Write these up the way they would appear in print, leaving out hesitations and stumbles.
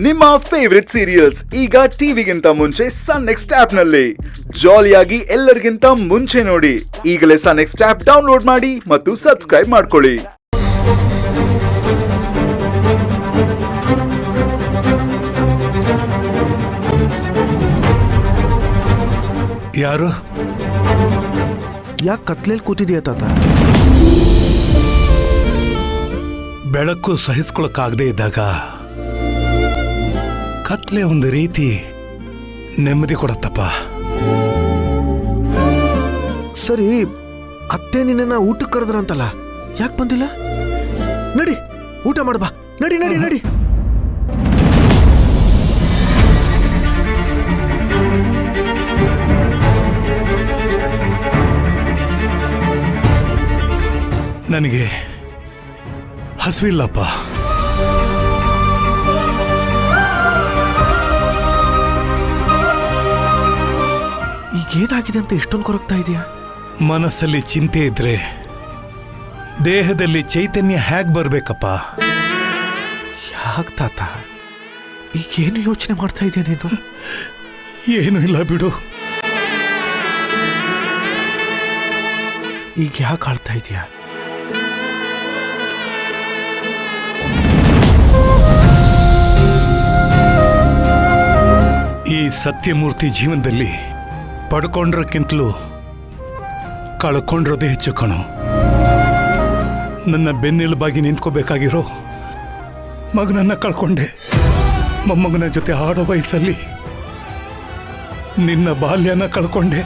ನಿಮ್ಮ favourite serials ಈಗ ಟಿವಿಗಿಂತ ಮುಂಚೆ ಸನ್ ನೆಕ್ಸ್ಟ್ ಆಪ್ ನಲ್ಲಿ ಜಾಲಿಯಾಗಿ ಎಲ್ಲರಿಗಿಂತ ಮುಂಚೆ ನೋಡಿ. ಈಗಲೇ ಸನ್ ನೆಕ್ಸ್ಟ್ ಆಪ್ ಡೌನ್ಲೋಡ್ ಮಾಡಿ ಮತ್ತು ಸಬ್ಸ್ಕ್ರೈಬ್ ಮಾಡ್ಕೊಳ್ಳಿ. ಯಾರು? ಯಾಕೆ ಕತ್ಲೇಲಿ ಕೂತಿದೀಯ ತಾತ? ಬೆಳಕು ಸಹಿಸ್ಕೊಳಕ್ಕಾಗದೇ ಇದ್ದಾಗ ಕತ್ಲೆ ಒಂದು ರೀತಿ ನೆಮ್ಮದಿ ಕೊಡತ್ತಪ್ಪ. ಸರಿ, ಅತ್ತೆ ನಿನ್ನ ಊಟಕ್ಕೆ ಕರೆದ್ರಂತಲ್ಲ, ಯಾಕೆ ಬಂದಿಲ್ಲ? ನಡಿ ಊಟ ಮಾಡ್ಬಾ. ನಡಿ ನಡಿ ನಡಿ. ನನಗೆ ಹಸಿವಿಲ್ಲಪ್ಪ. ಈಗೇನಾಗಿದೆ ಅಂತ ಇಷ್ಟೊಂದು ಕೊರಗ್ತಾ ಇದೆಯಾ? ಮನಸ್ಸಲ್ಲಿ ಚಿಂತೆ ಇದ್ರೆ ದೇಹದಲ್ಲಿ ಚೈತನ್ಯ ಹೇಗ್ ಬರ್ಬೇಕಪ್ಪ? ಯಾಕೆ ತಾತ ಈಗೇನು ಯೋಚನೆ ಮಾಡ್ತಾ ಇದೆಯಾ ನೀನು? ಏನು ಇಲ್ಲ ಬಿಡು. ಈಗ ಯಾಕೆ ಆಳ್ತಾ ಇದೆಯಾ? ಈ ಸತ್ಯಮೂರ್ತಿ ಜೀವನದಲ್ಲಿ ಪಡ್ಕೊಂಡ್ರಕ್ಕಿಂತಲೂ ಕಳ್ಕೊಂಡ್ರದೇ ಹೆಚ್ಚು ಕಣೋ. ನನ್ನ ಬೆನ್ನೆಲುಬಾಗಿ ನಿಂತ್ಕೋಬೇಕಾಗಿರೋ ಮಗನನ್ನ ಕಳ್ಕೊಂಡೆ. ಮೊಮ್ಮಗನ ಜೊತೆ ಆಡೋ ವಯಸ್ಸಲ್ಲಿ ನಿನ್ನ ಬಾಲ್ಯನ ಕಳ್ಕೊಂಡೆ.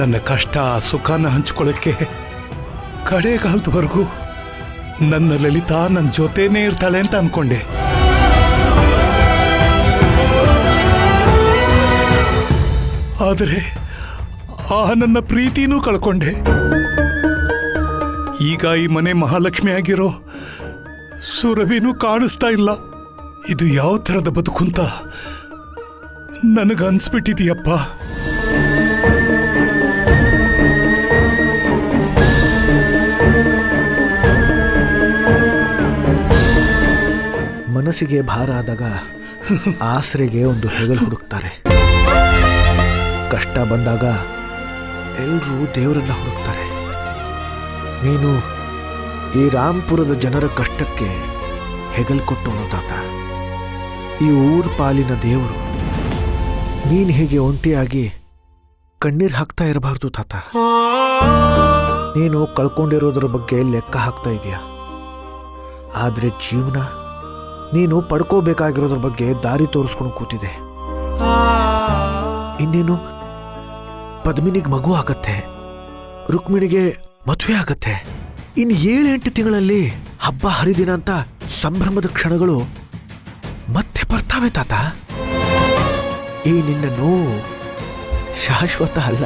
ನನ್ನ ಕಷ್ಟ ಸುಖನ ಹಂಚ್ಕೊಳ್ಳೋಕ್ಕೆ ಕಡೆಗಾಲದವರೆಗೂ ನನ್ನ ಲಲಿತಾ ನನ್ನ ಜೊತೆನೇ ಇರ್ತಾಳೆ ಅಂತ ಅನ್ಕೊಂಡೆ. ಆದರೆ ಆ ನನ್ನ ಪ್ರೀತಿನೂ ಕಳ್ಕೊಂಡೆ. ಈಗ ಈ ಮನೆ ಮಹಾಲಕ್ಷ್ಮಿ ಆಗಿರೋ ಸುರಭಿನೂ ಕಾಣಿಸ್ತಾ ಇಲ್ಲ. ಇದು ಯಾವ ಥರದ ಬದುಕು ಅಂತ ನನಗನ್ಸ್ಬಿಟ್ಟಿದೀಯಪ್ಪ. ಮನಸ್ಸಿಗೆ ಭಾರ ಆದಾಗ ಆಸರೆಗೆ ಒಂದು ಹೆಗಲು ಹುಡುಕ್ತಾರೆ. ಕಷ್ಟ ಬಂದಾಗ ಎಲ್ಲರೂ ದೇವರನ್ನ ಹುಡುಕ್ತಾರೆ. ನೀನು ಈ ರಾಂಪುರದ ಜನರ ಕಷ್ಟಕ್ಕೆ ಹೆಗಲು ಕೊಟ್ಟವನು ತಾತ. ಈ ಊರ ಪಾಲಿನ ದೇವರು. ನೀನು ಹೀಗೆ ಒಂಟಿಯಾಗಿ ಕಣ್ಣೀರು ಹಾಕ್ತಾ ಇರಬಾರ್ದು ತಾತ. ನೀನು ಕಳ್ಕೊಂಡಿರೋದ್ರ ಬಗ್ಗೆ ಲೆಕ್ಕ ಹಾಕ್ತಾ ಇದೀಯ. ಆದರೆ ಜೀವನ ನೀನು ಪಡ್ಕೋಬೇಕಾಗಿರೋದ್ರ ಬಗ್ಗೆ ದಾರಿ ತೋರಿಸ್ಕೊಂಡು ಕೂತಿದೆ. ಇನ್ನೇನು ಪದ್ಮಿನಿಗೆ ಮಗು ಆಗತ್ತೆ, ರುಕ್ಮಿಣಿಗೆ ಮದುವೆ ಆಗತ್ತೆ. ಇನ್ನು 7-8 ತಿಂಗಳಲ್ಲಿ ಹಬ್ಬ ಹರಿದಿನ ಅಂತ ಸಂಭ್ರಮದ ಕ್ಷಣಗಳು ಮತ್ತೆ ಬರ್ತಾವೆ ತಾತ. ಈ ನಿನ್ನ ನೋವು ಶಾಶ್ವತ ಅಲ್ಲ.